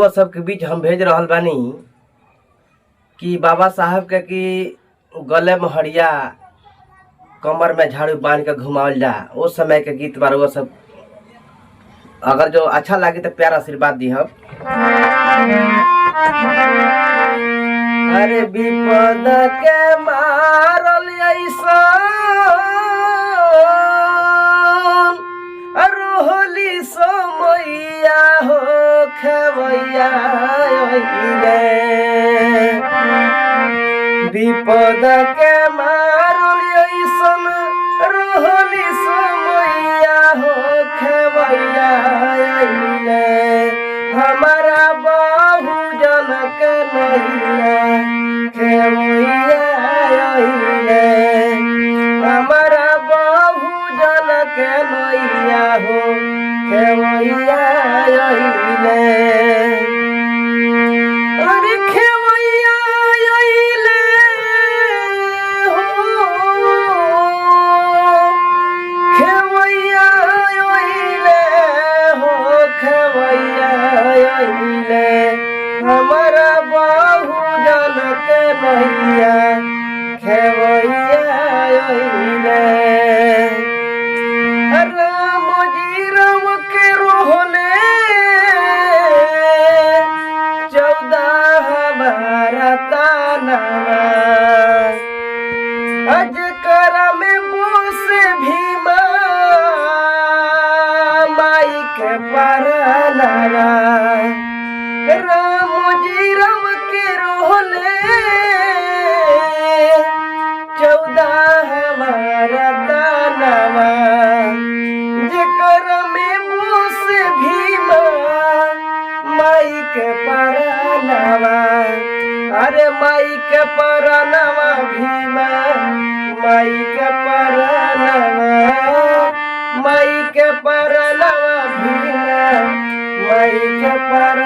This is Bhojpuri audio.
वो सबके बीच हम भेज रहल बानी कि बाबा साहब के कि गले में हड़िया कमर में झाड़ू बांध के घुमावल जा। उस समय के गीत बार वो सब अगर जो अच्छा लगे तो प्यार आशीर्वाद दी हम। अरे विपद के मारल ऐसा रोहली समैया हो खेवैया विपद के मारल ऐसन रोहली समैया हो खेवैया हमारा बहुजन के नैया खेवैया हमारा बहुजन के नैया हो खेवैया अरे खेवैया खेवैया हो खेवैया हमारा बहुजन के नैया खेवैया राम जी राम के रोहले 14 हमारा तानवा अजकर में बोस भीमा माई के परनवा राम जी राम के रोहले 14 हमारा तानवा जकर में बोस भीमा माई के परनवा अरे माई के परनवा भीमा माई के परनवा माई के परनवा भीमा माई के पर